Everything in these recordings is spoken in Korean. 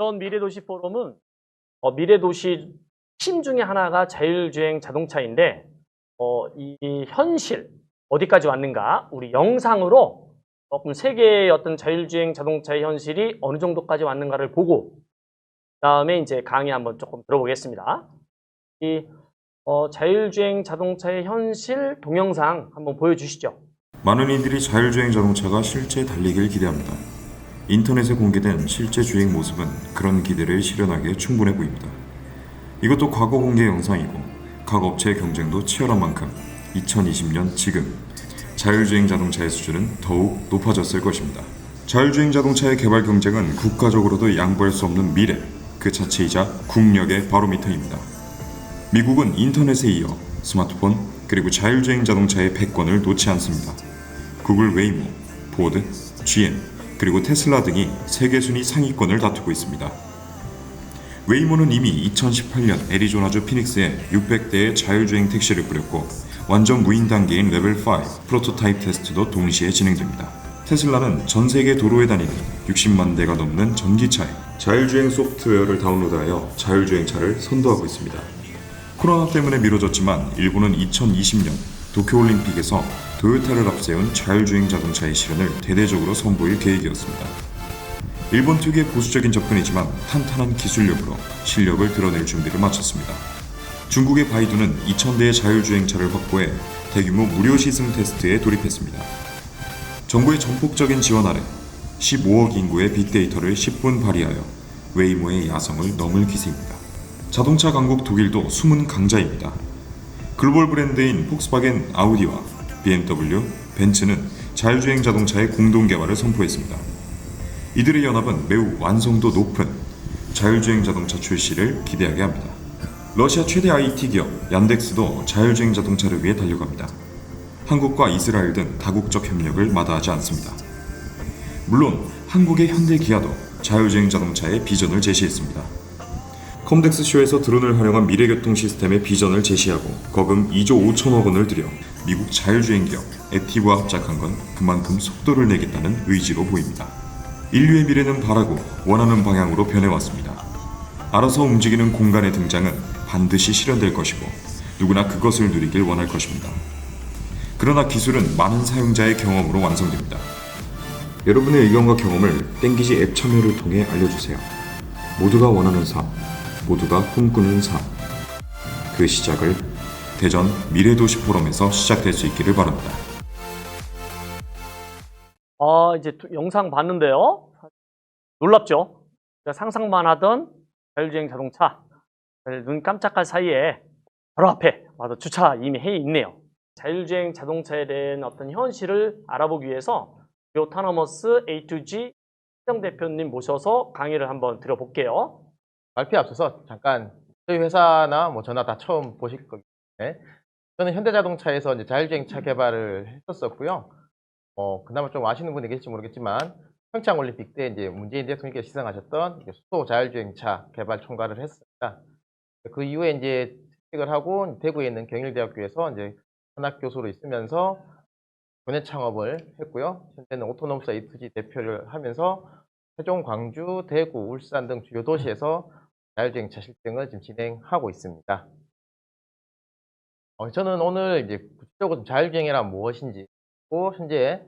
이번 미래도시 포럼은 미래도시 핵심 중에 하나가 자율주행 자동차인데 이 현실 어디까지 왔는가 우리 영상으로 조금 세계의 어떤 자율주행 자동차의 현실이 어느 정도까지 왔는가를 보고 그다음에 이제 강의 한번 조금 들어보겠습니다. 이 자율주행 자동차의 현실 동영상 한번 보여주시죠. 많은 이들이 자율주행 자동차가 실제 달리기를 기대합니다. 인터넷에 공개된 실제 주행 모습은 그런 기대를 실현하기에 충분해 보입니다. 이것도 과거 공개 영상이고 각 업체의 경쟁도 치열한 만큼 2020년 지금 자율주행 자동차의 수준은 더욱 높아졌을 것입니다. 자율주행 자동차의 개발 경쟁은 국가적으로도 양보할 수 없는 미래 그 자체이자 국력의 바로미터입니다. 미국은 인터넷에 이어 스마트폰 그리고 자율주행 자동차의 패권을 놓지 않습니다. 구글 웨이모, 포드, GM 그리고 테슬라 등이 세계 순위 상위권을 다투고 있습니다. 웨이모는 이미 2018년 애리조나주 피닉스에 600대의 자율주행 택시를 뿌렸고 완전 무인 단계인 레벨 5 프로토타입 테스트도 동시에 진행됩니다. 테슬라는 전 세계 도로에 다니는 60만 대가 넘는 전기차에 자율주행 소프트웨어를 다운로드하여 자율주행차를 선도하고 있습니다. 코로나 때문에 미뤄졌지만 일본은 2020년 도쿄올림픽에서 토요타를 앞세운 자율주행 자동차의 실현을 대대적으로 선보일 계획이었습니다. 일본 특유의 보수적인 접근이지만 탄탄한 기술력으로 실력을 드러낼 준비를 마쳤습니다. 중국의 바이두는 2000대의 자율주행차를 확보해 대규모 무료 시승 테스트에 돌입했습니다. 정부의 전폭적인 지원 아래 15억 인구의 빅데이터를 10분 발휘하여 웨이모의 야성을 넘을 기세입니다. 자동차 강국 독일도 숨은 강자입니다. 글로벌 브랜드인 폭스바겐 아우디와 BMW, 벤츠는 자율주행 자동차의 공동 개발을 선포했습니다. 이들의 연합은 매우 완성도 높은 자율주행 자동차 출시를 기대하게 합니다. 러시아 최대 IT 기업 얀덱스도 자율주행 자동차를 위해 달려갑니다. 한국과 이스라엘 등 다국적 협력을 마다하지 않습니다. 물론 한국의 현대기아도 자율주행 자동차의 비전을 제시했습니다. 컴덱스쇼에서 드론을 활용한 미래교통 시스템의 비전을 제시하고 거금 2조 5천억 원을 들여 미국 자율주행 기업 액티브와 합작한 건 그만큼 속도를 내겠다는 의지로 보입니다. 인류의 미래는 바라고 원하는 방향으로 변해왔습니다. 알아서 움직이는 공간의 등장은 반드시 실현될 것이고 누구나 그것을 누리길 원할 것입니다. 그러나 기술은 많은 사용자의 경험으로 완성됩니다. 여러분의 의견과 경험을 땡기지 앱 참여를 통해 알려주세요. 모두가 원하는 삶, 모두가 꿈꾸는 삶. 그 시작을 대전 미래도시 포럼에서 시작될 수 있기를 바랍니다. 이제 영상 봤는데요. 놀랍죠? 제가 상상만 하던 자율주행 자동차 눈 깜짝할 사이에 바로 앞에 와서 주차 이미 해 있네요. 자율주행 자동차에 대한 어떤 현실을 알아보기 위해서 오토노머스 A2G 시정 대표님 모셔서 강의를 한번 드려볼게요. 발표에 앞서서 잠깐 저희 회사나 저나 다 처음 보실 거기 때문에 저는 현대자동차에서 이제 자율주행차 개발을 했었고요. 그나마 좀 아시는 분이 계실지 모르겠지만 평창올림픽 때 이제 문재인 대통령께서 시상하셨던 수소 자율주행차 개발 총괄을 했습니다. 그 이후에 이제 퇴직을 하고 대구에 있는 경일대학교에서 이제 현학 교수로 있으면서 교내 창업을 했고요. 현재는 오토노머스 A2G 대표를 하면서 세종, 광주, 대구, 울산 등 주요 도시에서 자율주행차 실증을 지금 진행하고 있습니다. 저는 오늘 이제 구체적으로 자율주행이란 무엇인지, 또 현재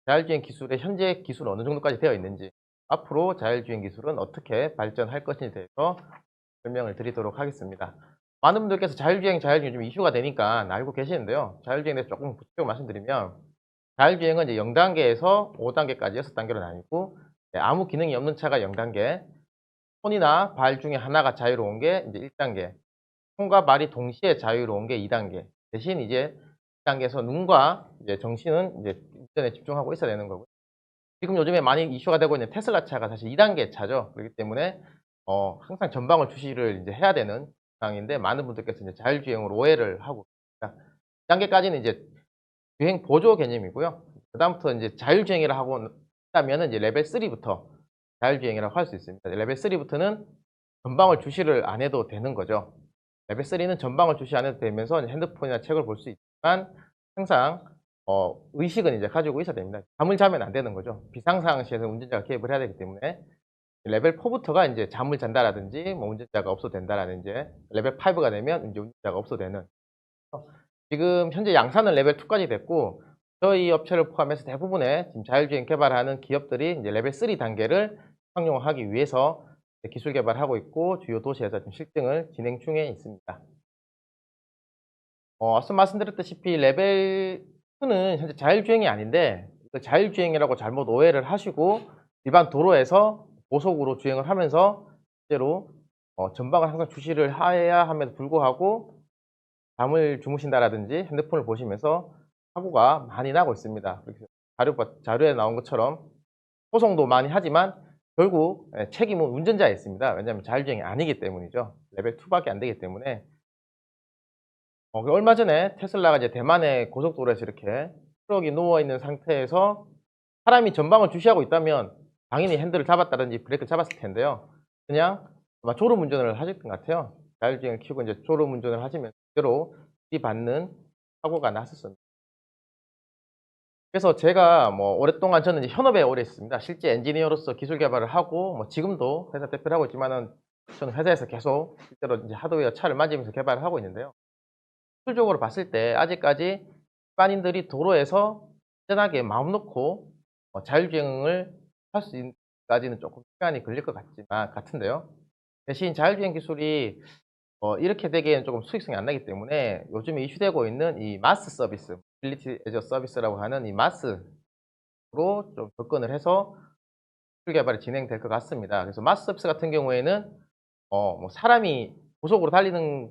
자율주행 기술의 현재 기술은 어느 정도까지 되어 있는지, 앞으로 자율주행 기술은 어떻게 발전할 것인지에 대해서 설명을 드리도록 하겠습니다. 많은 분들께서 자율주행 좀 이슈가 되니까 알고 계시는데요. 자율주행에 대해서 조금 구체적으로 말씀드리면, 자율주행은 이제 0단계에서 5단계까지 6단계로 나뉘고, 아무 기능이 없는 차가 0단계, 손이나 발 중에 하나가 자유로운 게 이제 1단계, 손과 발이 동시에 자유로운 게 2단계. 대신 이제 2단계에서 눈과 이제 정신은 이제 운전에 집중하고 있어야 되는 거고요. 지금 요즘에 많이 이슈가 되고 있는 테슬라 차가 사실 2단계 차죠. 그렇기 때문에 항상 전방을 주시를 이제 해야 되는 상황인데 많은 분들께서 이제 자율주행으로 오해를 하고 있습니다. 2단계까지는 이제 주행 보조 개념이고요. 그다음부터 이제 자율주행이라 하고 있다면은 이제 레벨 3부터 자율주행이라고 할 수 있습니다. 레벨 3부터는 전방을 주시를 안 해도 되는 거죠. 레벨 3는 전방을 주시 안 해도 되면서 핸드폰이나 책을 볼 수 있지만 항상 의식은 이제 가지고 있어야 됩니다. 잠을 자면 안 되는 거죠. 비상상황 시에서 운전자가 개입을 해야 되기 때문에 레벨 4부터가 이제 잠을 잔다라든지 뭐 운전자가 없어도 된다라는 이제 레벨 5가 되면 이제 운전자가 없어도 되는. 지금 현재 양산은 레벨 2까지 됐고 저희 업체를 포함해서 대부분의 지금 자율주행 개발하는 기업들이 이제 레벨 3 단계를 상용화하기 위해서 기술 개발하고 있고 주요 도시에서 지금 실증을 진행 중에 있습니다. 앞서 말씀드렸다시피 레벨 2는 현재 자율주행이 아닌데 그 자율주행이라고 잘못 오해를 하시고 일반 도로에서 고속으로 주행을 하면서 실제로 전방을 항상 주시를 해야 함에도 불구하고 잠을 주무신다라든지 핸드폰을 보시면서 사고가 많이 나고 있습니다. 자료에 나온 것처럼 소송도 많이 하지만 결국 책임은 운전자에 있습니다. 왜냐하면 자율주행이 아니기 때문이죠. 레벨 2밖에 안 되기 때문에. 얼마 전에 테슬라가 이제 대만의 고속도로에서 이렇게 트럭이 누워있는 상태에서 사람이 전방을 주시하고 있다면 당연히 핸들을 잡았다든지 브레이크를 잡았을 텐데요. 그냥 아마 졸음 운전을 하실 것 같아요. 자율주행을 켜고 이제 졸음 운전을 하시면 그대로 들이받는 사고가 났었습니다. 그래서 제가 뭐 오랫동안 저는 이제 현업에 오래 있습니다. 실제 엔지니어로서 기술 개발을 하고 뭐 지금도 회사 대표를 하고 있지만은 저는 회사에서 계속 실제로 이제 하드웨어 차를 만지면서 개발을 하고 있는데요. 기술적으로 봤을 때 아직까지 일반인들이 도로에서 안전하게 마음 놓고 자율주행을 할 수 있기까지는 조금 시간이 걸릴 것 같은데요. 대신 자율주행 기술이 이렇게 되기에는 조금 수익성이 안 나기 때문에 요즘에 이슈되고 있는 이 마스 서비스, 모빌리티 애저 서비스라고 하는 이 마스로 좀 접근을 해서 기술 개발이 진행될 것 같습니다. 그래서 마스 서비스 같은 경우에는 뭐 사람이 고속으로 달리는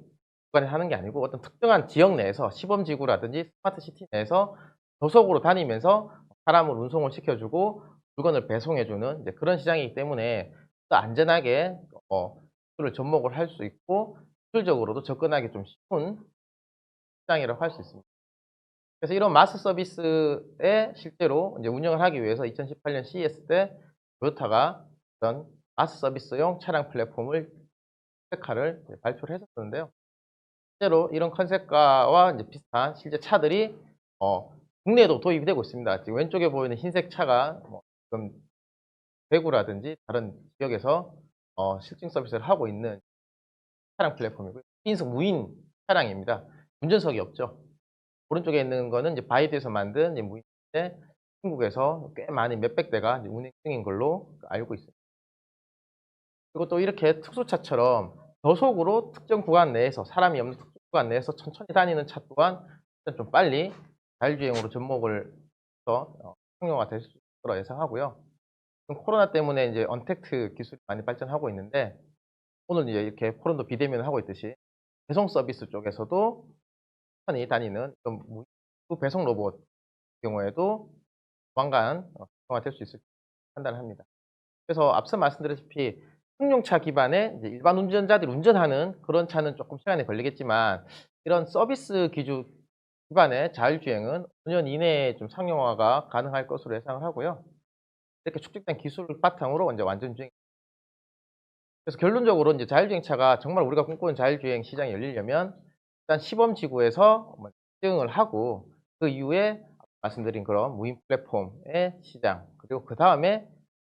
구간에 하는 게 아니고 어떤 특정한 지역 내에서 시범지구라든지 스마트 시티 내에서 저속으로 다니면서 사람을 운송을 시켜주고 물건을 배송해주는 이제 그런 시장이기 때문에 또 안전하게 기술을 접목을 할 수 있고 기술적으로도 접근하기 좀 쉬운 시장이라고 할 수 있습니다. 그래서 이런 마스 서비스에 실제로 이제 운영을 하기 위해서 2018년 CES 때 토요타가 그런 마스 서비스용 차량 플랫폼을 컨셉카를 발표를 했었는데요. 실제로 이런 컨셉카와 이제 비슷한 실제 차들이 국내에도 도입이 되고 있습니다. 지금 왼쪽에 보이는 흰색 차가 지금 대구라든지 다른 지역에서 실증 서비스를 하고 있는 차량 플랫폼이고요. 1인승 무인 차량입니다. 운전석이 없죠. 오른쪽에 있는 거는 이제 바이드에서 만든 이제 무인인데 중국에서 꽤 많이 몇백 대가 이제 운행 중인 걸로 알고 있습니다. 그리고 또 이렇게 특수차처럼 저속으로 특정 구간 내에서 사람이 없는 특정 구간 내에서 천천히 다니는 차 또한 좀 빨리 자율주행으로 접목을 해서 상용화 될 수 있을 거라 예상하고요. 코로나 때문에 이제 언택트 기술이 많이 발전하고 있는데 오늘 이제 이렇게 포럼도 비대면을 하고 있듯이 배송 서비스 쪽에서도 천천히 다니는 배송 로봇 경우에도 조만간 상용화될 수 있을 판단을 합니다. 그래서 앞서 말씀드렸다시피 승용차 기반의 이제 일반 운전자들이 운전하는 그런 차는 조금 시간이 걸리겠지만 이런 서비스 기반의 자율주행은 5년 이내에 좀 상용화가 가능할 것으로 예상을 하고요. 이렇게 축적된 기술을 바탕으로 이제 완전 주행. 그래서 결론적으로 이제 자율주행차가 정말 우리가 꿈꾸는 자율주행 시장이 열리려면 일단 시범 지구에서 시행을 하고 그 이후에 말씀드린 그런 무인 플랫폼의 시장 그리고 그 다음에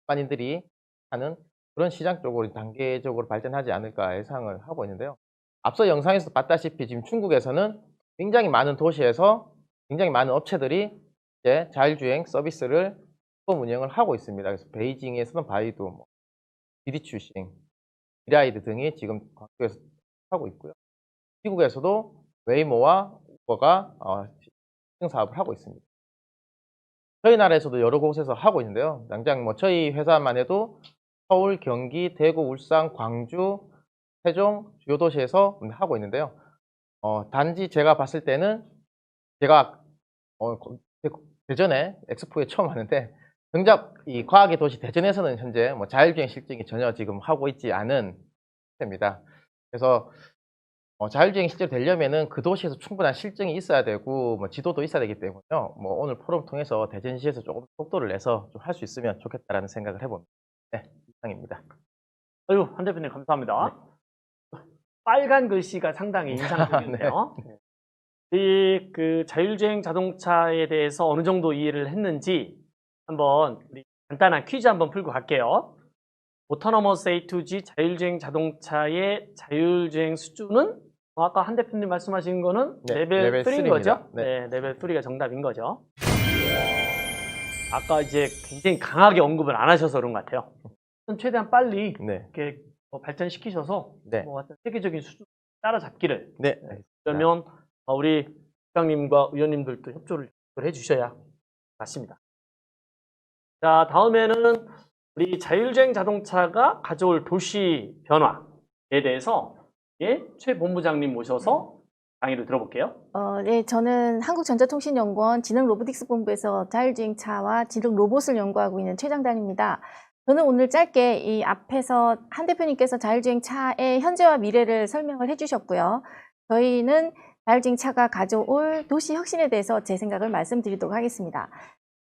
일반인들이 하는 그런 시장 쪽으로 단계적으로 발전하지 않을까 예상을 하고 있는데요. 앞서 영상에서 봤다시피 지금 중국에서는 굉장히 많은 도시에서 굉장히 많은 업체들이 이제 자율주행 서비스를 시범 운영을 하고 있습니다. 그래서 베이징에서는 바이두, 디디추싱, 미라이드 등이 지금 광주에서 하고 있고요. 미국에서도 웨이모와 우버가 시승 사업을 하고 있습니다. 저희 나라에서도 여러 곳에서 하고 있는데요. 당장 뭐 저희 회사만 해도 서울, 경기, 대구, 울산, 광주, 세종 주요 도시에서 하고 있는데요. 단지 제가 봤을 때는 제가 대전에 엑스포에 처음 왔는데 정작 이 과학의 도시 대전에서는 현재 뭐 자율주행 실증이 전혀 지금 하고 있지 않은 상태입니다. 그래서 자율주행이 실제로 되려면은 그 도시에서 충분한 실증이 있어야 되고 뭐 지도도 있어야 되기 때문에요. 뭐 오늘 포럼 통해서 대전시에서 조금 속도를 내서 좀 할 수 있으면 좋겠다라는 생각을 해봅니다. 네, 이상입니다. 아유, 한 대표님 감사합니다. 빨간 글씨가 상당히 인상적인데요. 이 그 자율주행 자동차에 대해서 어느 정도 이해를 했는지 한번 우리 간단한 퀴즈 한번 풀고 갈게요. 오토노머스 A2G 자율주행 자동차의 자율주행 수준은 아까 한 대표님 말씀하신 거는 네, 레벨 레벨 3인 3입니다. 거죠? 네. 네, 레벨 3가 정답인 거죠. 아까 이제 굉장히 강하게 언급을 안 하셔서 그런 것 같아요. 최대한 빨리 네. 이렇게 발전시키셔서 네. 어떤 세계적인 수준 따라잡기를. 네. 그러면 우리 국장님과 의원님들도 협조를 해주셔야 맞습니다. 자, 다음에는 우리 자율주행 자동차가 가져올 도시 변화에 대해서 최 본부장님 모셔서 강의를 들어볼게요. 네, 저는 한국전자통신연구원 지능로보틱스본부에서 자율주행차와 지능 로봇을 연구하고 있는 최장단입니다. 저는 오늘 짧게 이 앞에서 한 대표님께서 자율주행차의 현재와 미래를 설명을 해주셨고요. 저희는 자율주행차가 가져올 도시 혁신에 대해서 제 생각을 말씀드리도록 하겠습니다.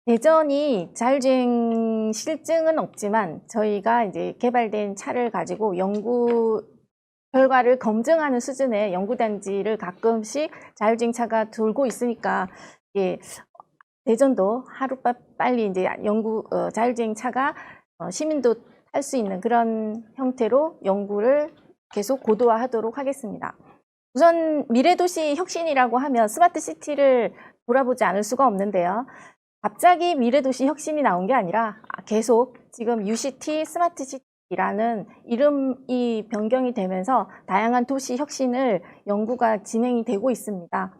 대전이 자율주행 실증은 없지만 저희가 이제 개발된 차를 가지고 연구 결과를 검증하는 수준의 연구단지를 가끔씩 자율주행차가 돌고 있으니까 대전도 하루빨리 이제 자율주행차가 시민도 탈 수 있는 그런 형태로 연구를 계속 고도화하도록 하겠습니다. 우선 미래도시 혁신이라고 하면 스마트 시티를 돌아보지 않을 수가 없는데요. 갑자기 미래도시 혁신이 나온 게 아니라 계속 지금 UCT 스마트 시티라는 이름이 변경이 되면서 다양한 도시 혁신을 연구가 진행이 되고 있습니다.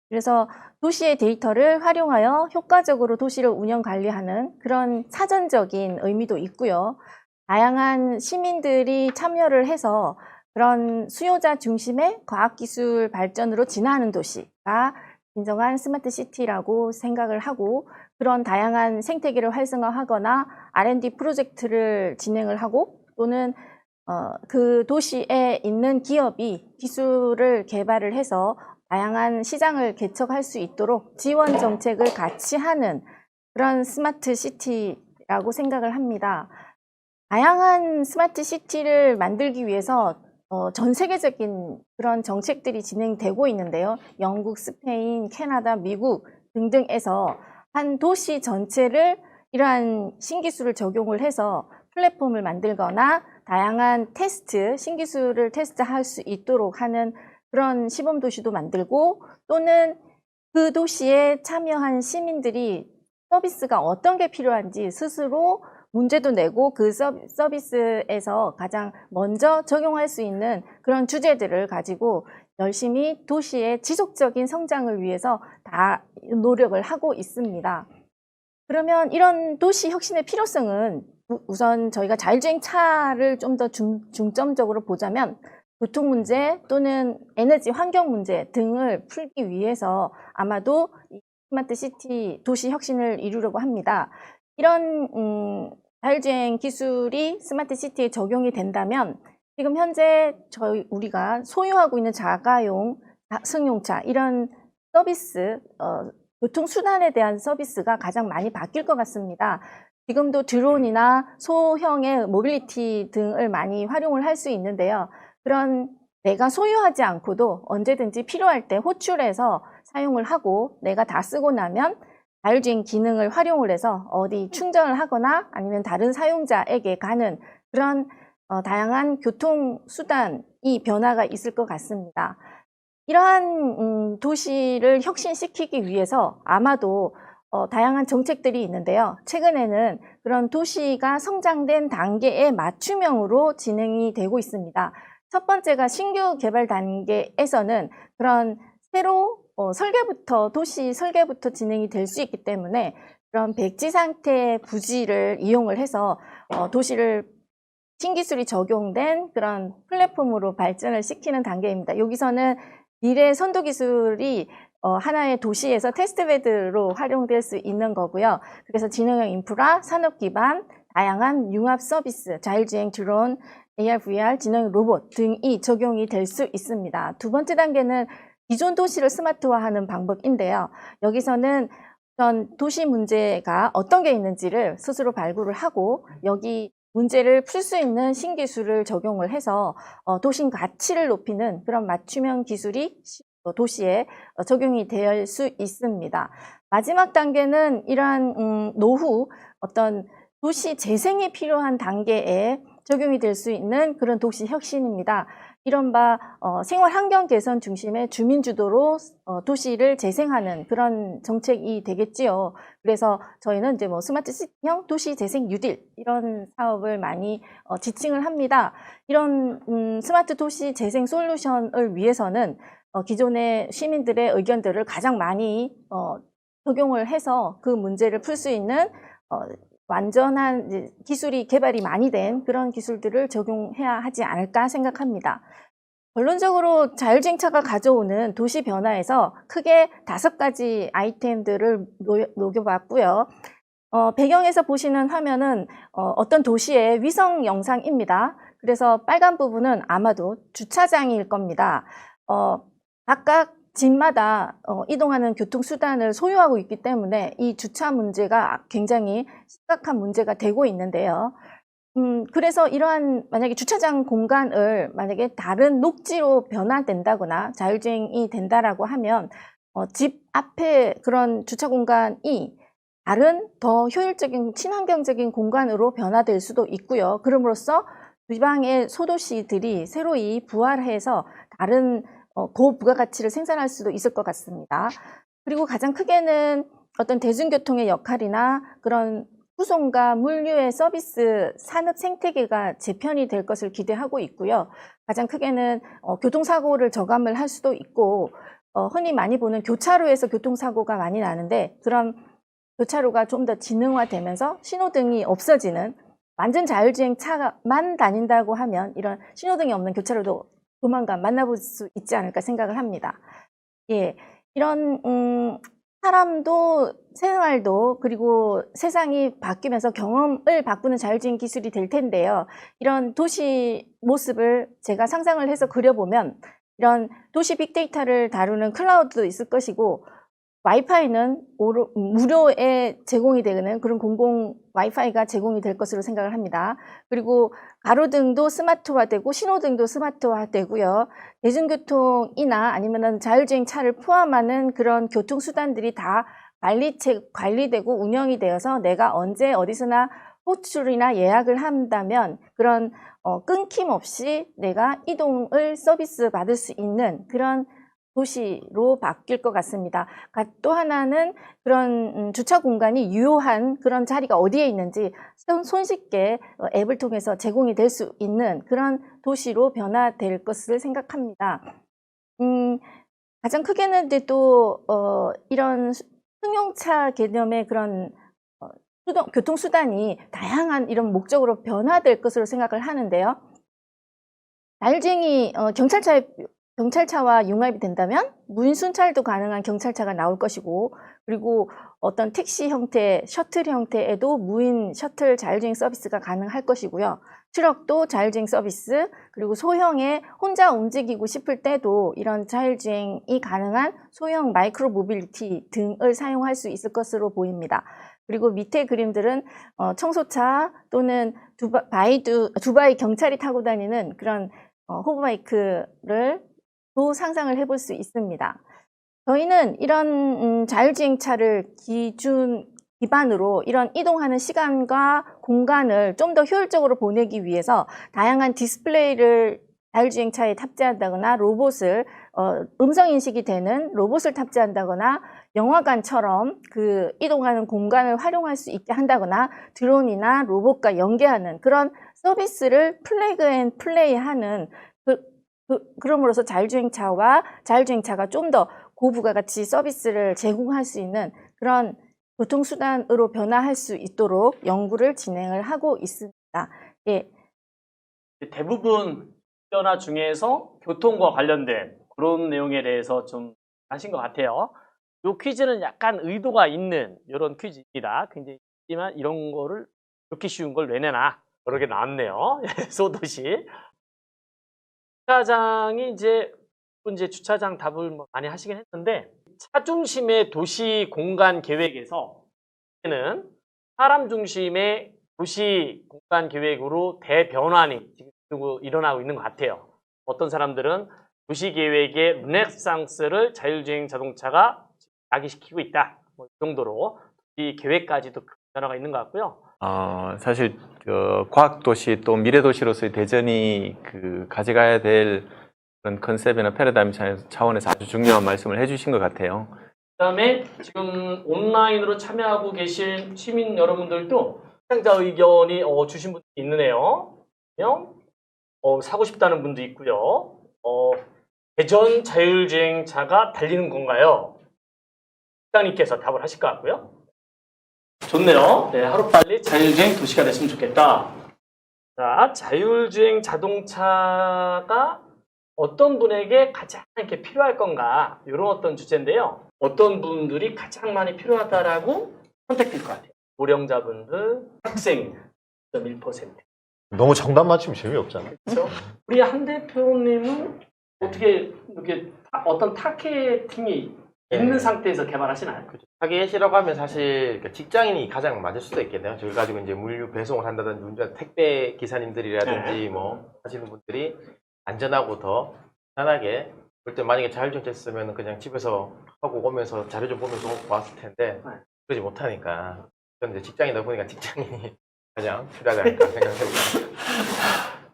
그래서 도시의 데이터를 활용하여 효과적으로 도시를 운영 관리하는 그런 사전적인 의미도 있고요. 다양한 시민들이 참여를 해서 그런 수요자 중심의 과학기술 발전으로 진화하는 도시가 진정한 스마트 시티라고 생각을 하고 그런 다양한 생태계를 활성화하거나 R&D 프로젝트를 진행을 하고 또는 그 도시에 있는 기업이 기술을 개발을 해서 다양한 시장을 개척할 수 있도록 지원 정책을 같이 하는 그런 스마트 시티라고 생각을 합니다. 다양한 스마트 시티를 만들기 위해서 전 세계적인 그런 정책들이 진행되고 있는데요. 영국, 스페인, 캐나다, 미국 등등에서 한 도시 전체를 이러한 신기술을 적용을 해서 플랫폼을 만들거나 다양한 테스트, 신기술을 테스트할 수 있도록 하는 그런 시범도시도 만들고 또는 그 도시에 참여한 시민들이 서비스가 어떤 게 필요한지 스스로 문제도 내고 그 서비스에서 가장 먼저 적용할 수 있는 그런 주제들을 가지고 열심히 도시의 지속적인 성장을 위해서 다 노력을 하고 있습니다. 그러면 이런 도시 혁신의 필요성은 우선 저희가 자율주행차를 좀 더 중점적으로 보자면 교통 문제 또는 에너지 환경 문제 등을 풀기 위해서 아마도 스마트 시티 도시 혁신을 이루려고 합니다. 이런 자율주행 기술이 스마트 시티에 적용이 된다면 지금 현재 우리가 소유하고 있는 자가용 승용차 이런 서비스 교통수단에 대한 서비스가 가장 많이 바뀔 것 같습니다. 지금도 드론이나 소형의 모빌리티 등을 많이 활용을 할 수 있는데요. 그런 내가 소유하지 않고도 언제든지 필요할 때 호출해서 사용을 하고 내가 다 쓰고 나면 자율주행 기능을 활용을 해서 어디 충전을 하거나 아니면 다른 사용자에게 가는 그런 다양한 교통수단이 변화가 있을 것 같습니다. 이러한 도시를 혁신시키기 위해서 아마도 다양한 정책들이 있는데요. 최근에는 그런 도시가 성장된 단계에 맞춤형으로 진행이 되고 있습니다. 첫 번째가 신규 개발 단계에서는 그런 새로 도시 설계부터 진행이 될 수 있기 때문에 그런 백지 상태의 부지를 이용을 해서 도시를 신기술이 적용된 그런 플랫폼으로 발전을 시키는 단계입니다. 여기서는 미래 선도 기술이 하나의 도시에서 테스트베드로 활용될 수 있는 거고요. 그래서 지능형 인프라, 산업 기반, 다양한 융합 서비스, 자율주행 드론, AR, VR, 지능 로봇 등이 적용이 될 수 있습니다. 두 번째 단계는 기존 도시를 스마트화하는 방법인데요. 여기서는 도시 문제가 어떤 게 있는지를 스스로 발굴을 하고 여기 문제를 풀 수 있는 신기술을 적용을 해서 도심 가치를 높이는 그런 맞춤형 기술이 도시에 적용이 될 수 있습니다. 마지막 단계는 이러한 노후 어떤 도시 재생이 필요한 단계에 적용이 될 수 있는 그런 도시 혁신입니다. 이른바 생활 환경 개선 중심의 주민 주도로 도시를 재생하는 그런 정책이 되겠지요. 그래서 저희는 이제 뭐 스마트 시티형 도시 재생 뉴딜 이런 사업을 많이 지칭을 합니다. 이런 스마트 도시 재생 솔루션을 위해서는 기존의 시민들의 의견들을 가장 많이 적용을 해서 그 문제를 풀 수 있는 완전한 이제 기술이 개발이 많이 된 그런 기술들을 적용해야 하지 않을까 생각합니다. 결론적으로 자율주행차가 가져오는 도시 변화에서 크게 5가지 아이템들을 녹여봤고요. 배경에서 보시는 화면은 어떤 도시의 위성 영상입니다. 그래서 빨간 부분은 아마도 주차장일 겁니다. 각각 집마다 이동하는 교통수단을 소유하고 있기 때문에 이 주차 문제가 굉장히 심각한 문제가 되고 있는데요. 그래서 이러한 만약에 주차장 공간을 만약에 다른 녹지로 변화된다거나 자율주행이 된다라고 하면 집 앞에 그런 주차 공간이 다른 더 효율적인 친환경적인 공간으로 변화될 수도 있고요. 그럼으로써 지방의 소도시들이 새로이 부활해서 다른 고부가가치를 생산할 수도 있을 것 같습니다. 그리고 가장 크게는 어떤 대중교통의 역할이나 그런 수송과 물류의 서비스 산업 생태계가 재편이 될 것을 기대하고 있고요. 가장 크게는 교통사고를 저감을 할 수도 있고 흔히 많이 보는 교차로에서 교통사고가 많이 나는데 그런 교차로가 좀 더 지능화되면서 신호등이 없어지는 완전 자율주행 차만 다닌다고 하면 이런 신호등이 없는 교차로도 조만간 만나볼 수 있지 않을까 생각을 합니다. 예, 이런 사람도 생활도 그리고 세상이 바뀌면서 경험을 바꾸는 자율주행 기술이 될 텐데요. 이런 도시 모습을 제가 상상을 해서 그려보면 이런 도시 빅데이터를 다루는 클라우드도 있을 것이고 와이파이는 무료에 제공이 되는 그런 공공 와이파이가 제공이 될 것으로 생각을 합니다. 그리고 가로등도 스마트화되고 신호등도 스마트화되고요. 대중교통이나 아니면은 자율주행 차를 포함하는 그런 교통수단들이 다 관리되고 운영이 되어서 내가 언제 어디서나 호출이나 예약을 한다면 그런 끊김없이 내가 이동을 서비스 받을 수 있는 그런 도시로 바뀔 것 같습니다. 또 하나는 그런 주차 공간이 유효한 그런 자리가 어디에 있는지 손쉽게 앱을 통해서 제공이 될 수 있는 그런 도시로 변화될 것을 생각합니다. 가장 크게는 또 이런 승용차 개념의 그런 교통수단이 다양한 이런 목적으로 변화될 것으로 생각을 하는데요. 자율주행이 경찰차와 융합이 된다면 무인 순찰도 가능한 경찰차가 나올 것이고 그리고 어떤 택시 형태, 셔틀 형태에도 무인 셔틀 자율주행 서비스가 가능할 것이고요. 트럭도 자율주행 서비스, 그리고 소형의 혼자 움직이고 싶을 때도 이런 자율주행이 가능한 소형 마이크로 모빌리티 등을 사용할 수 있을 것으로 보입니다. 그리고 밑에 그림들은 청소차 또는 두바이 경찰이 타고 다니는 그런 호버바이크를 또 상상을 해볼 수 있습니다. 저희는 이런 자율주행차를 기반으로 이런 이동하는 시간과 공간을 좀 더 효율적으로 보내기 위해서 다양한 디스플레이를 자율주행차에 탑재한다거나 로봇을 음성인식이 되는 로봇을 탑재한다거나 영화관처럼 그 이동하는 공간을 활용할 수 있게 한다거나 드론이나 로봇과 연계하는 그런 서비스를 플래그 앤 플레이하는 그럼으로써 자율주행차가 좀 더 고부가가치 서비스를 제공할 수 있는 그런 교통수단으로 변화할 수 있도록 연구를 진행을 하고 있습니다. 예. 대부분 변화 중에서 교통과 관련된 그런 내용에 대해서 좀 하신 것 같아요. 이 퀴즈는 약간 의도가 있는 이런 퀴즈입니다. 굉장히 하지만 이런 거를 이렇게 쉬운 걸 왜 내나 여러 개 나왔네요. 소도시. 주차장이 이제 주차장 답을 뭐 많이 하시긴 했는데 차 중심의 도시 공간 계획에서 는 사람 중심의 도시 공간 계획으로 대변환이 지금 일어나고 있는 것 같아요. 어떤 사람들은 도시 계획의 르네상스를 자율주행 자동차가 야기시키고 있다. 뭐 이 정도로 이 계획까지도 변화가 있는 것 같고요. 사실 그 과학도시 또 미래도시로서의 대전이 그 가져가야 될 그런 컨셉이나 패러다임 차원에서 아주 중요한 말씀을 해주신 것 같아요. 그다음에 지금 온라인으로 참여하고 계신 시민 여러분들도 시청자 의견이 주신 분이 있네요. 사고 싶다는 분도 있고요. 대전 자율주행차가 달리는 건가요? 국장님께서 답을 하실 것 같고요. 좋네요. 네, 하루빨리 자율주행 도시가 됐으면 좋겠다. 자, 자율주행 자동차가 어떤 분에게 가장 이렇게 필요할 건가? 이런 어떤 주제인데요. 어떤 분들이 가장 많이 필요하다라고 선택될 것 같아요. 고령자분들, 학생 1%. 너무 정답 맞추면 재미없잖아. 그렇죠? 우리 한 대표님은 어떻게 이렇게 어떤 타겟팅이 있는 상태에서 개발하시나요? 타겟이라고 하면 사실 직장인이 가장 맞을 수도 있겠네요. 저걸 가지고 이제 물류 배송을 한다든지 운전 택배 기사님들이라든지 뭐 하시는 분들이 안전하고 더 편하게 그럴 때 만약에 자율주행차 쓰면 그냥 집에서 하고 오면서 자료 좀 보면서 왔을 텐데 그러지 못하니까 그런데 직장이다 보니까 직장인이 가장 필요하지 않을까 생각합니다.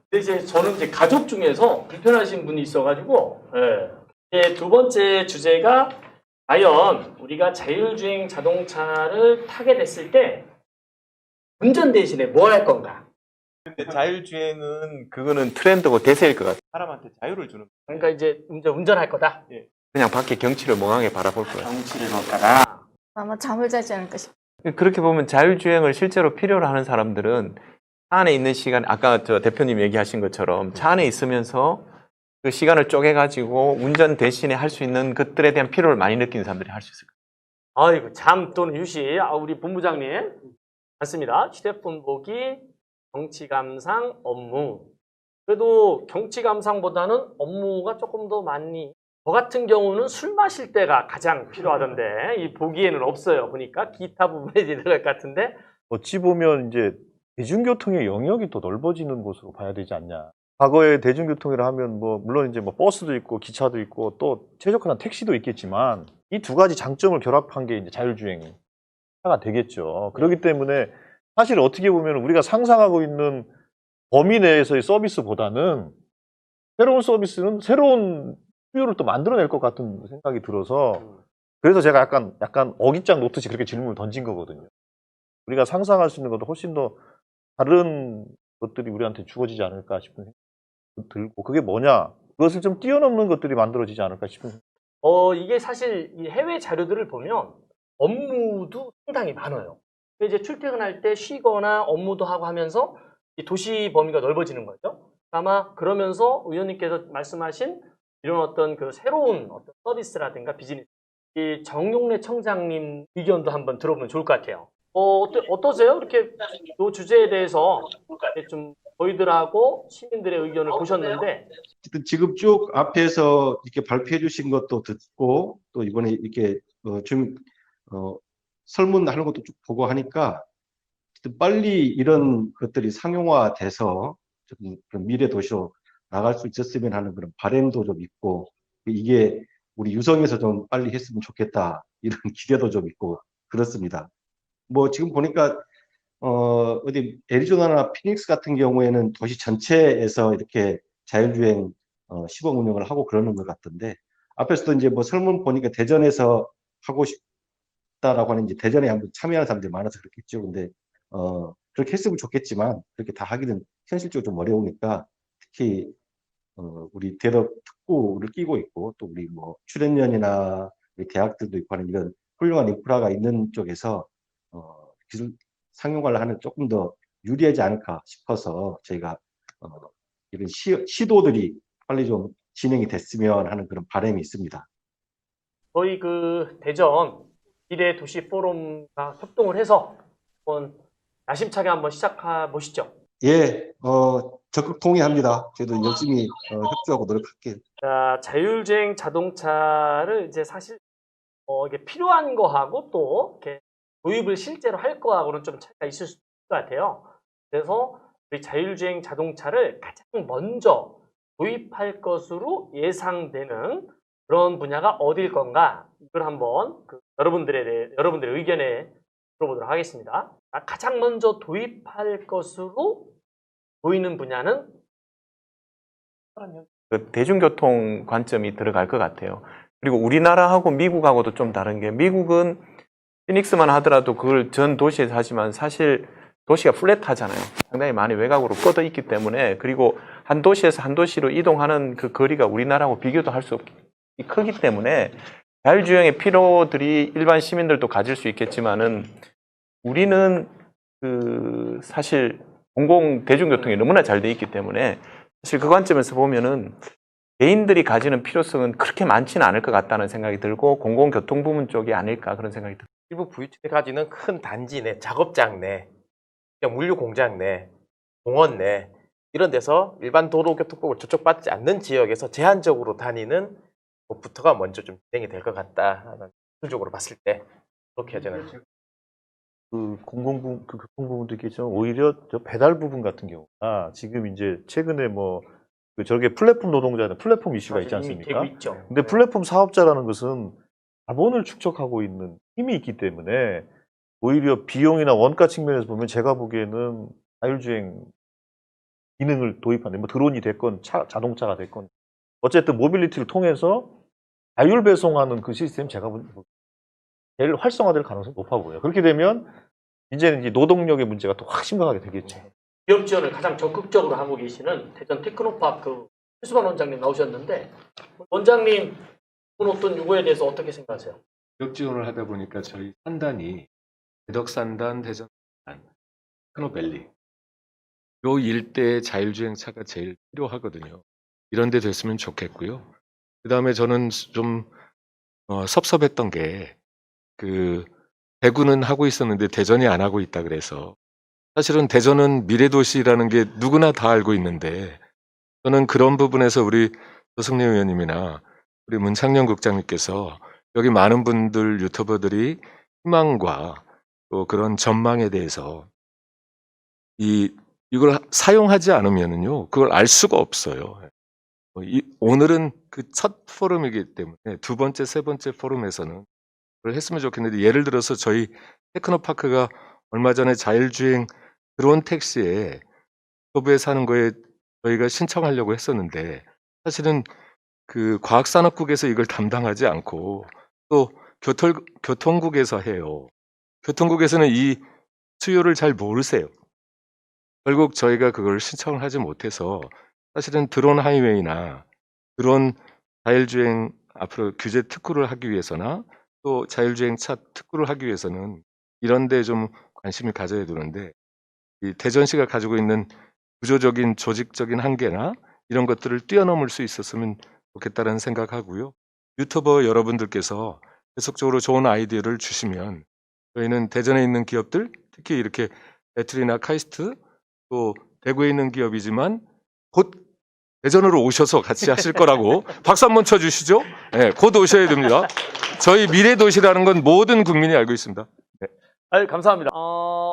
근데 이제 저는 이제 가족 중에서 불편하신 분이 있어가지고 이제 두 번째 주제가 과연 우리가 자율주행 자동차를 타게 됐을 때 운전 대신에 뭐 할 건가? 근데 자율주행은 그거는 트렌드고 대세일 것 같아요. 사람한테 자유를 주는. 그러니까 이제 운전할 거다. 그냥 밖에 경치를 멍하게 바라볼 거예요. 정치를 넣다가 아마 잠을 자지 않을까 싶어요. 그렇게 보면 자율주행을 실제로 필요로 하는 사람들은 차 안에 있는 시간, 아까 저 대표님 얘기하신 것처럼 차 안에 있으면서 그 시간을 쪼개가지고 운전 대신에 할 수 있는 것들에 대한 필요를 많이 느끼는 사람들이 할 수 있을 거예요. 아이고 잠 또는 휴식. 우리 본부장님 맞습니다. 휴대폰 보기, 경치 감상, 업무. 그래도 경치 감상보다는 업무가 조금 더 많이. 저 같은 경우는 술 마실 때가 가장 필요하던데 이 보기에는 없어요. 보니까 기타 부분에 들어갈 것 같은데. 어찌 보면 이제 대중교통의 영역이 더 넓어지는 곳으로 봐야 되지 않냐. 과거에 대중교통이라 하면 뭐 물론 이제 뭐 버스도 있고 기차도 있고 또 최적화된 택시도 있겠지만 이 두 가지 장점을 결합한 게 이제 자율주행차가 되겠죠. 그렇기 때문에 사실 어떻게 보면 우리가 상상하고 있는 범위 내에서의 서비스보다는 새로운 서비스는 새로운 수요를 또 만들어낼 것 같은 생각이 들어서 그래서 제가 약간 어깃장 놓듯이 그렇게 질문을 던진 거거든요. 우리가 상상할 수 있는 것도 훨씬 더 다른 것들이 우리한테 주어지지 않을까 싶은 생각이 들고 그게 뭐냐? 그것을 좀 뛰어넘는 것들이 만들어지지 않을까 싶은 생각이 이게 사실 이 해외 자료들을 보면 업무도 상당히 많아요. 이제 출퇴근할 때 쉬거나 업무도 하고 하면서 이 도시 범위가 넓어지는 거죠. 아마 그러면서 의원님께서 말씀하신 이런 어떤 그 새로운 어떤 서비스라든가 비즈니스, 이 정용래 청장님 의견도 한번 들어보면 좋을 것 같아요. 어떠세요? 이렇게 이 주제에 대해서 좀 저희들하고 시민들의 의견을 보셨는데 어쨌든 지금 쭉 앞에서 이렇게 발표해 주신 것도 듣고 또 이번에 이렇게 설문하는 것도 쭉 보고 하니까 빨리 이런 것들이 상용화돼서 좀 그런 미래 도시로 나갈 수 있었으면 하는 그런 바람도 좀 있고 이게 우리 유성에서 좀 빨리 했으면 좋겠다 이런 기대도 좀 있고 그렇습니다. 뭐 지금 보니까 어디 애리조나나 피닉스 같은 경우에는 도시 전체에서 이렇게 자율주행 시범 운영을 하고 그러는 것 같던데 앞에서도 이제 뭐 설문 보니까 대전에서 하고 싶다라고 하는 이제 대전에 한번 참여하는 사람들이 많아서 그렇겠죠. 근데 그렇게 했으면 좋겠지만 그렇게 다 하기는 현실적으로 좀 어려우니까 특히 우리 대덕 특구를 끼고 있고 또 우리 뭐 출연연이나 우리 대학들도 있고 하는 이런 훌륭한 인프라가 있는 쪽에서 기술 상용화를 하는 조금 더 유리하지 않을까 싶어서 저희가 이런 시도들이 빨리 좀 진행이 됐으면 하는 그런 바람이 있습니다. 저희 그 대전 미래 도시 포럼과 협동을 해서 한번 야심차게 한번 시작해 보시죠. 예, 적극 동의합니다. 저희도 열심히 협조하고 노력할게요. 자, 자율주행 자동차를 이제 사실 이게 필요한 거하고 또 이렇게 도입을 실제로 할 거하고는 좀 차이가 있을 수 있을 것 같아요. 그래서 우리 자율주행 자동차를 가장 먼저 도입할 것으로 예상되는 그런 분야가 어딜 건가? 이걸 한번 여러분들의 의견에 들어보도록 하겠습니다. 자, 가장 먼저 도입할 것으로 보이는 분야는 그 대중교통 관점이 들어갈 것 같아요. 그리고 우리나라하고 미국하고도 좀 다른 게 미국은 피닉스만 하더라도 그걸 전 도시에서 하지만 사실 도시가 플랫하잖아요. 상당히 많이 외곽으로 뻗어 있기 때문에 그리고 한 도시에서 한 도시로 이동하는 그 거리가 우리나라하고 비교도 할 수 없기 크기 때문에 자율주행의 필요들이 일반 시민들도 가질 수 있겠지만은 우리는 그 사실 공공 대중교통이 너무나 잘 돼 있기 때문에 사실 그 관점에서 보면은 개인들이 가지는 필요성은 그렇게 많지는 않을 것 같다는 생각이 들고 공공교통 부문 쪽이 아닐까 그런 생각이 듭니다. 일부 부유층이 가지는 큰 단지 내, 작업장 내, 그냥 물류 공장 내, 공원 내 이런 데서 일반 도로교통법을 저촉받지 않는 지역에서 제한적으로 다니는 것부터가 먼저 좀 진행이 될 것 같다. 기술적으로 봤을 때 그렇게 저는 그 교통 부분도 있겠지만 오히려 저 배달 부분 같은 경우가 지금 이제 최근에 뭐 그 저게 플랫폼 노동자는 플랫폼 이슈가 있지 이미 않습니까? 되고 있죠. 근데 플랫폼 사업자라는 것은 자본을 축적하고 있는 힘이 있기 때문에 오히려 비용이나 원가 측면에서 보면 제가 보기에는 자율주행 기능을 도입하는 뭐 드론이 됐건 자동차가 됐건 어쨌든 모빌리티를 통해서 자율 배송하는 그 시스템 제가 보기에는 제일 활성화될 가능성이 높아 보여요. 그렇게 되면 이제는 이제 노동력의 문제가 또 확 심각하게 되겠죠. 기업 지원을 가장 적극적으로 하고 계시는 대전 테크노파크 최수반 원장님 나오셨는데 원장님 어떤 요구에 대해서 어떻게 생각하세요? 지역 지원을 하다 보니까 저희 산단이 대덕산단, 대전산, 테크노밸리 요 일대에 자율주행차가 제일 필요하거든요. 이런 데 됐으면 좋겠고요. 그 다음에 저는 좀 섭섭했던 게 그 대구는 하고 있었는데 대전이 안 하고 있다 그래서 사실은 대전은 미래도시라는 게 누구나 다 알고 있는데 저는 그런 부분에서 우리 조승래 의원님이나 우리 문창녕 국장님께서 여기 많은 분들 유튜버들이 희망과 또 그런 전망에 대해서 이걸 사용하지 않으면은요 그걸 알 수가 없어요. 오늘은 그 첫 포럼이기 때문에 두 번째, 세 번째 포럼에서는 그걸 했으면 좋겠는데 예를 들어서 저희 테크노파크가 얼마 전에 자율주행 드론 택시에 서부에 사는 거에 저희가 신청하려고 했었는데 사실은 그 과학산업국에서 이걸 담당하지 않고 또 교통국에서 해요. 교통국에서는 이 수요를 잘 모르세요. 결국 저희가 그걸 신청을 하지 못해서 사실은 드론 하이웨이나 드론 자율주행 앞으로 규제 특구를 하기 위해서나 또 자율주행 차 특구를 하기 위해서는 이런 데 좀 관심을 가져야 되는데 이 대전시가 가지고 있는 구조적인 조직적인 한계나 이런 것들을 뛰어넘을 수 있었으면 좋겠다는 생각하고요. 유튜버 여러분들께서 계속적으로 좋은 아이디어를 주시면 저희는 대전에 있는 기업들 특히 이렇게 배틀이나 카이스트 또 대구에 있는 기업이지만 곧 대전으로 오셔서 같이 하실 거라고 박수 한번 쳐주시죠. 네, 곧 오셔야 됩니다. 저희 미래도시라는 건 모든 국민이 알고 있습니다. 네. 아유, 감사합니다.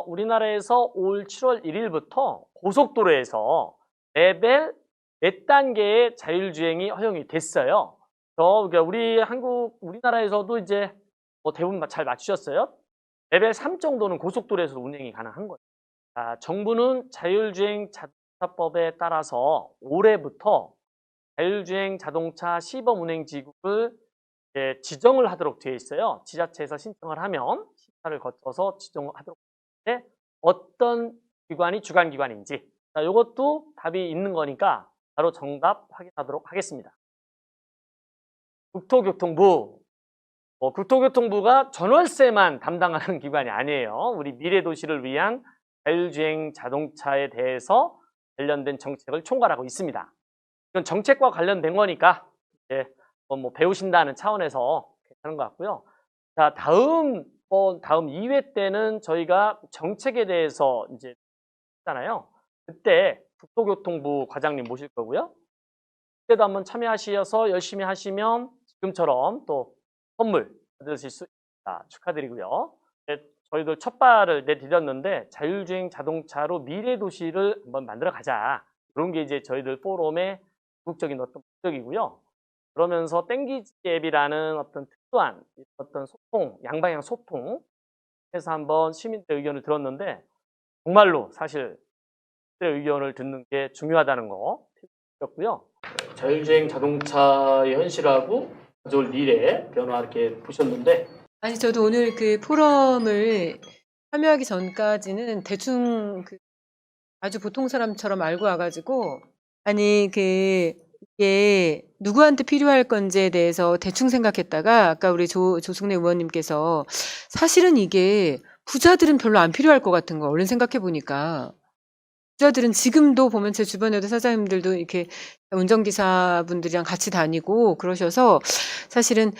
우리나라에서 올 7월 1일부터 고속도로에서 레벨 4단계의 자율주행이 허용이 됐어요. 그러니까 우리나라에서도 이제 뭐 대부분 잘 맞추셨어요. 레벨 3 정도는 고속도로에서 운행이 가능한 거예요. 자, 정부는 자율주행 자동차법에 따라서 올해부터 자율주행 자동차 시범 운행지구를 지정을 하도록 되어 있어요. 지자체에서 신청을 하면 심사를 거쳐서 지정을 하도록 되는데 어떤 기관이 주관기관인지 자, 이것도 답이 있는 거니까 바로 정답 확인하도록 하겠습니다. 국토교통부 국토교통부가 전월세만 담당하는 기관이 아니에요. 우리 미래도시를 위한 자율주행 자동차에 대해서 관련된 정책을 총괄하고 있습니다. 이건 정책과 관련된 거니까 이제 뭐 배우신다는 차원에서 괜찮은 것 같고요. 자, 다음 2회 때는 저희가 정책에 대해서 이제 했잖아요. 그때 국토교통부 과장님 모실 거고요. 그때도 한번 참여하셔서 열심히 하시면 지금처럼 또 선물 받으실 수 있다. 축하드리고요. 저희도 첫 발을 내디뎠는데 자율주행 자동차로 미래 도시를 한번 만들어 가자. 그런 게 이제 저희들 포럼의 궁극적인 어떤 목적이고요. 그러면서 땡기지 앱이라는 어떤 특수한 어떤 소통, 양방향 소통 해서 한번 시민들의 의견을 들었는데 정말로 사실 시민들의 의견을 듣는 게 중요하다는 거 였고요. 자율주행 자동차의 현실하고 가져올 미래 변화 이렇게 보셨는데 아니, 저도 오늘 그 포럼을 참여하기 전까지는 대충 아주 보통 사람처럼 알고 와가지고, 아니, 이게 누구한테 필요할 건지에 대해서 대충 생각했다가, 아까 우리 조승래 의원님께서 사실은 이게 부자들은 별로 안 필요할 것 같은 거, 얼른 생각해 보니까. 부자들은 지금도 보면 제 주변에도 사장님들도 이렇게 운전기사분들이랑 같이 다니고 그러셔서 사실은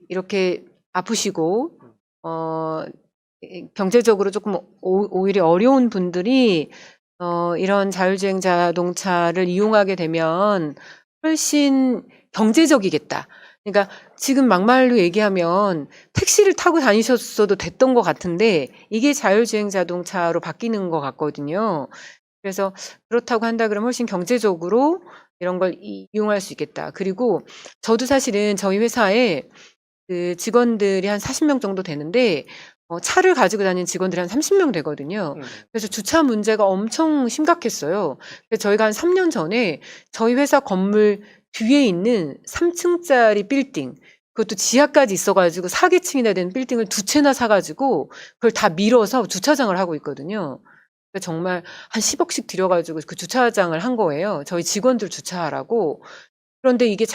이렇게 아프시고, 경제적으로 조금 오히려 어려운 분들이 이런 자율주행 자동차를 이용하게 되면 훨씬 경제적이겠다. 그러니까 지금 막말로 얘기하면 택시를 타고 다니셨어도 됐던 것 같은데 이게 자율주행 자동차로 바뀌는 것 같거든요. 그래서 그렇다고 한다 그러면 훨씬 경제적으로 이런 걸 이용할 수 있겠다. 그리고 저도 사실은 저희 회사에 그 직원들이 한 40명 정도 되는데 차를 가지고 다니는 직원들이 한 30명 되거든요. 그래서 주차 문제가 엄청 심각했어요. 그래서 저희가 한 3년 전에 저희 회사 건물 뒤에 있는 3층짜리 빌딩, 그것도 지하까지 있어가지고 4개층이나 되는 빌딩을 2채나 사가지고 그걸 다 밀어서 주차장을 하고 있거든요. 그러니까 정말 한 10억씩 들여가지고 그 주차장을 한 거예요. 저희 직원들 주차하라고. 그런데 이게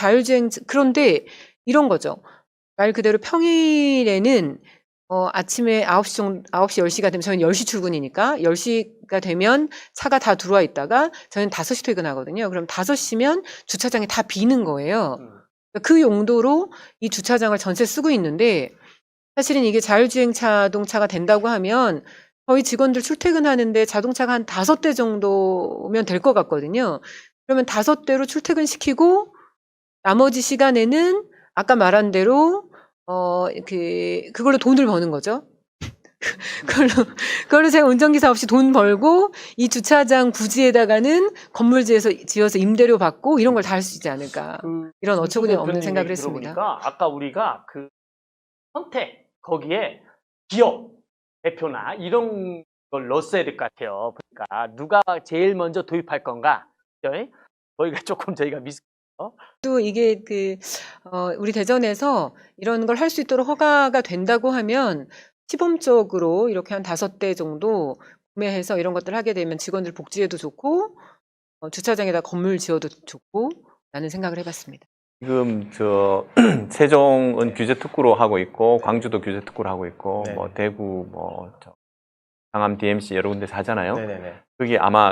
그런데 이런 거죠. 말 그대로 평일에는 아침에 9시, 10시가 되면 저희는 10시 출근이니까 10시가 되면 차가 다 들어와 있다가 저희는 5시 퇴근하거든요. 그럼 5시면 주차장이 다 비는 거예요. 그 용도로 이 주차장을 전체 쓰고 있는데 사실은 이게 자율주행 자동차가 된다고 하면 저희 직원들 출퇴근하는데 자동차가 한 5대 정도면 될 것 같거든요. 그러면 5대로 출퇴근시키고 나머지 시간에는 아까 말한 대로 그걸로 돈을 버는 거죠. 그걸로 제가 운전기사 없이 돈 벌고 이 주차장 부지에다가는 건물 지어서 임대료 받고 이런 걸 다 할 수 있지 않을까. 이런 어처구니 없는 생각을 했습니다. 들어보니까 아까 우리가 선택 거기에 기업 대표나 이런 걸 넣었어야 될 것 같아요. 그러니까 누가 제일 먼저 도입할 건가? 저희가 또 이게 우리 대전에서 이런 걸 할 수 있도록 허가가 된다고 하면 시범적으로 이렇게 한 5대 정도 구매해서 이런 것들 하게 되면 직원들 복지에도 좋고 주차장에다 건물 지어도 좋고 라는 생각을 해봤습니다. 지금 세종은 규제 특구로 하고 있고 광주도 규제 특구로 하고 있고 네. 뭐 대구 강암 DMC 여러 군데서 하잖아요. 네네네. 그게 아마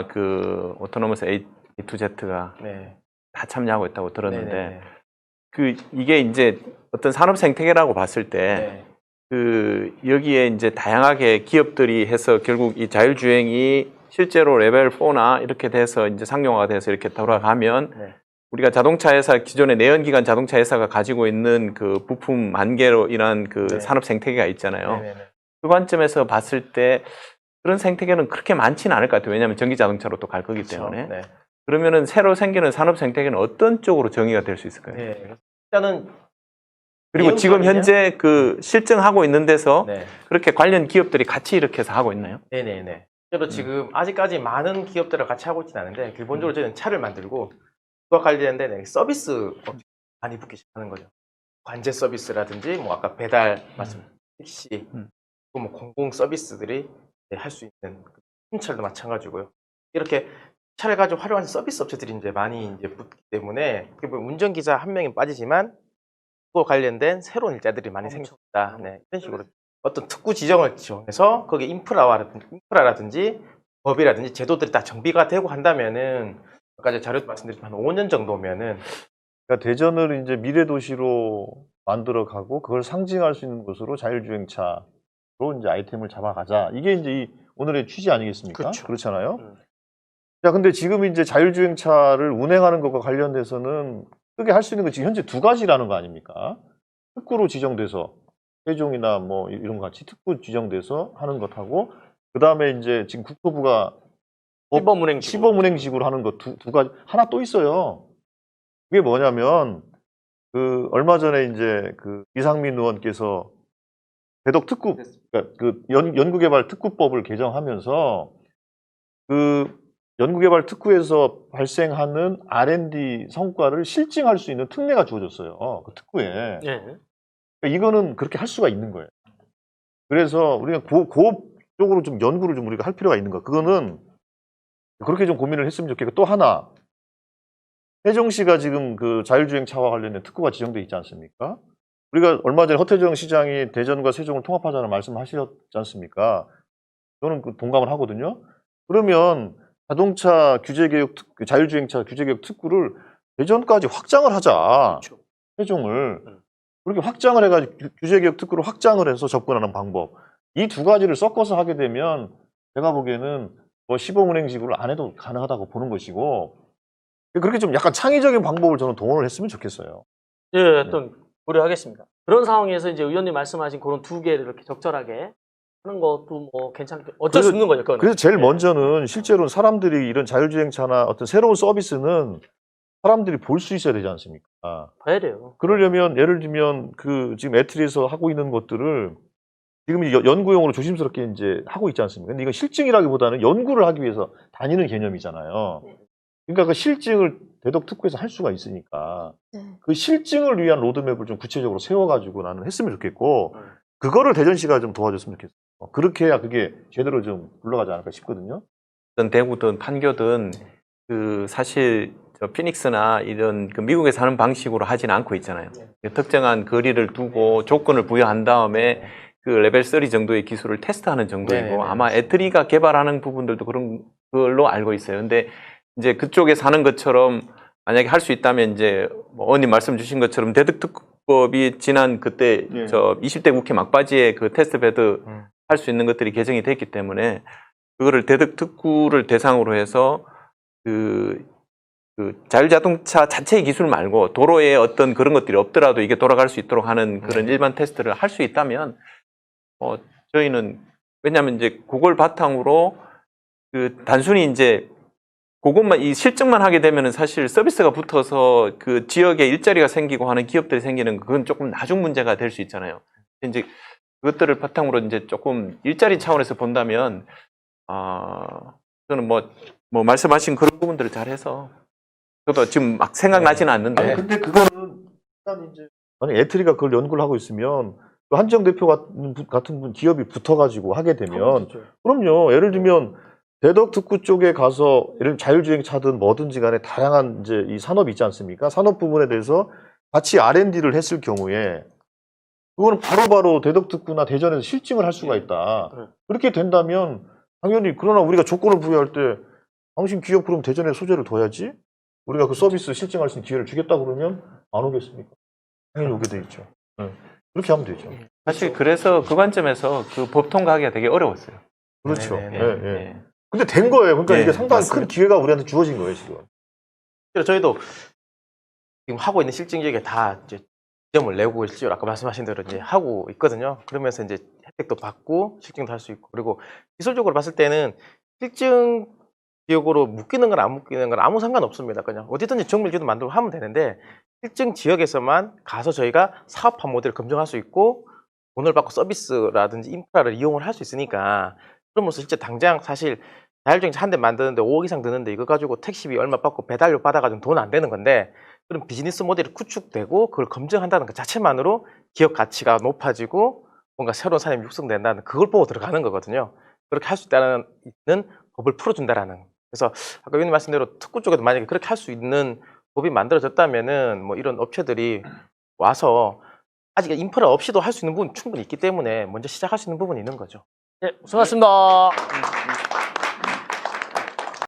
오토노머스 A2Z가 네. 다 참여하고 있다고 들었는데 네네네. 이게 이제 어떤 산업 생태계라고 봤을 때 네. 여기에 이제 다양하게 기업들이 해서 결국 이 자율주행이 실제로 레벨 4나 이렇게 돼서 이제 상용화가 돼서 이렇게 돌아가면 네. 우리가 자동차 회사 기존의 내연기관 자동차 회사가 가지고 있는 그 부품 만개로 인한 네. 산업 생태계가 있잖아요. 네네네. 그 관점에서 봤을 때 그런 생태계는 그렇게 많지는 않을 것 같아요. 왜냐하면 전기 자동차로 또 갈 거기 때문에. 네. 그러면은 새로 생기는 산업 생태계는 어떤 쪽으로 정의가 될 수 있을까요? 네. 일단은 그리고 지금 현재 실증하고 있는 데서 네. 그렇게 관련 기업들이 같이 이렇게 해서 하고 있나요? 네네네. 그래도 지금 아직까지 많은 기업들을 같이 하고 있지는 않은데 기본적으로 저희는 차를 만들고 그와 관련된 서비스 많이 붙기 시작하는 거죠. 관제 서비스라든지 뭐 아까 배달 말씀 택시 또 뭐 공공 서비스들이 할 수 있는 순찰도 마찬가지고요. 이렇게 차를 가지고 활용하는 서비스 업체들이 이제 많이 이제 붙기 때문에 운전기사 한 명이 빠지지만 그와 관련된 새로운 일자들이 많이 생겼다. 네, 이런 식으로 어떤 특구 지정을 지정해서 거기에 인프라라든지 법이라든지 제도들이 다 정비가 되고 한다면은 아까 제가 자료도 말씀드렸지만 한 5년 정도면은 그러니까 대전을 이제 미래 도시로 만들어 가고 그걸 상징할 수 있는 곳으로 자율주행차로 이제 아이템을 잡아가자. 이게 이제 이 오늘의 취지 아니겠습니까? 그렇죠. 그렇잖아요. 자, 근데 지금 이제 자율주행차를 운행하는 것과 관련돼서는 크게 할 수 있는 건 지금 현재 2가지라는 거 아닙니까? 특구로 지정돼서 세종이나 뭐 이런 거 같이 특구 지정돼서 하는 것하고 그 다음에 이제 지금 국토부가 시범운행식으로 하는 것 두 가지 하나 또 있어요. 그게 뭐냐면 얼마 전에 이제 이상민 의원께서 대덕 특구, 그러니까 그 연구개발 특구법을 개정하면서 그 연구개발 특구에서 발생하는 R&D 성과를 실증할 수 있는 특례가 주어졌어요. 그 특구에. 예. 그러니까 이거는 그렇게 할 수가 있는 거예요. 그래서 우리가 그 쪽으로 좀 연구를 좀 우리가 할 필요가 있는 거. 그거는 그렇게 좀 고민을 했으면 좋겠고 또 하나 세종시가 지금 그 자율주행차와 관련된 특구가 지정돼 있지 않습니까? 우리가 얼마 전에 허태정 시장이 대전과 세종을 통합하자는 말씀하셨지 않습니까? 저는 그 동감을 하거든요. 그러면 자동차 규제개혁 자율주행차 규제개혁 특구를 대전까지 확장을 하자. 그렇죠. 세종을 그렇게 확장을 해가지고 규제개혁 특구를 확장을 해서 접근하는 방법. 이 두 가지를 섞어서 하게 되면 제가 보기에는 뭐 시범운행식으로 안 해도 가능하다고 보는 것이고 그렇게 좀 약간 창의적인 방법을 저는 동원을 했으면 좋겠어요. 예, 어떤 고려하겠습니다. 그런 상황에서 이제 의원님 말씀하신 그런 두 개를 이렇게 적절하게 하는 것도 뭐 괜찮게 어쩔 수 없는 거죠. 그거는. 그래서 제일 예. 먼저는 실제로는 사람들이 이런 자율주행차나 어떤 새로운 서비스는 사람들이 볼 수 있어야 되지 않습니까? 봐야 돼요. 그러려면 예를 들면 그 지금 애트리에서 하고 있는 것들을 지금 연구용으로 조심스럽게 이제 하고 있지 않습니까? 근데 이건 실증이라기보다는 연구를 하기 위해서 다니는 개념이잖아요. 그러니까 그 실증을 대덕 특구에서 할 수가 있으니까 네. 그 실증을 위한 로드맵을 좀 구체적으로 세워가지고 나는 했으면 좋겠고 그거를 대전시가 좀 도와줬으면 좋겠어요. 그렇게 해야 그게 제대로 좀 굴러가지 않을까 싶거든요. 어떤 대구든 판교든 그 사실 저 피닉스나 이런 그 미국에서 하는 방식으로 하지는 않고 있잖아요. 특정한 거리를 두고 조건을 부여한 다음에 그 레벨 3 정도의 기술을 테스트하는 정도이고 네네네. 아마 애트리가 개발하는 부분들도 그런 걸로 알고 있어요. 근데 이제 그쪽에 사는 것처럼 만약에 할 수 있다면 이제 뭐 의원님 말씀 주신 것처럼 대덕특구법이 지난 그때 예. 저 20대 국회 막바지에 그 테스트 베드 할 수 있는 것들이 개정이 됐기 때문에 그거를 대덕특구를 대상으로 해서 그 자율자동차 자체의 기술 말고 도로에 어떤 그런 것들이 없더라도 이게 돌아갈 수 있도록 하는 그런 일반 테스트를 할 수 있다면 저희는 왜냐하면 이제 그걸 바탕으로 그 단순히 이제 그것만 이 실증만 하게 되면은 사실 서비스가 붙어서 그 지역에 일자리가 생기고 하는 기업들이 생기는 그건 조금 나중 문제가 될 수 있잖아요. 이제 그것들을 바탕으로 이제 조금 일자리 차원에서 본다면 저는 뭐 말씀하신 그런 부분들을 잘해서 저도 지금 막 생각나지는 않는데. 아니, 근데 그거는 일단 이제 만약 애트리가 그걸 연구를 하고 있으면 그 한정 대표 같은 분 기업이 붙어가지고 하게 되면 그럼요. 예를 들면 대덕 특구 쪽에 가서 예를 들면 자율주행차든 뭐든지 간에 다양한 이제 이 산업이 있지 않습니까? 산업 부분에 대해서 같이 R&D를 했을 경우에 그거는 바로바로 대덕 특구나 대전에서 실증을 할 수가 있다. 그렇게 된다면 당연히 그러나 우리가 조건을 부여할 때 당신 기업 그럼 대전에 소재를 둬야지. 우리가 그 서비스 실증할 수 있는 기회를 주겠다 그러면 안 오겠습니까? 당연히 오게 돼 있죠. 그렇게 하면 되죠. 사실 그래서 그 관점에서 그 법 통과하기가 되게 어려웠어요. 그렇죠. 네네네. 예, 예. 근데 된 거예요. 그러니까 네, 이게 상당히 맞습니다. 큰 기회가 우리한테 주어진 거예요, 지금. 그래서 저희도 지금 하고 있는 실증 지역에 다 이제 지점을 내고 실제로 아까 말씀하신 대로 이제 하고 있거든요. 그러면서 이제 혜택도 받고 실증도 할 수 있고 그리고 기술적으로 봤을 때는 실증 지역으로 묶이는 건 안 묶이는 건 아무 상관 없습니다. 그냥 어디든지 정밀지도 만들고 하면 되는데 실증 지역에서만 가서 저희가 사업화 모델을 검증할 수 있고 돈을 받고 서비스라든지 인프라를 이용을 할 수 있으니까 그러면서 실제 당장 사실 자율주행차 한 대 만드는데 5억 이상 드는데 이거 가지고 택시비 얼마 받고 배달료 받아가지고 돈 안 되는 건데 그럼 비즈니스 모델이 구축되고 그걸 검증한다는 것 자체만으로 기업 가치가 높아지고 뭔가 새로운 산업이 육성된다는 그걸 보고 들어가는 거거든요. 그렇게 할 수 있다는 법을 풀어준다라는. 그래서 아까 의원님 말씀대로 특구 쪽에도 만약에 그렇게 할 수 있는 법이 만들어졌다면은 뭐 이런 업체들이 와서 아직 인프라 없이도 할 수 있는 부분 충분히 있기 때문에 먼저 시작할 수 있는 부분이 있는 거죠. 네, 수고하셨습니다.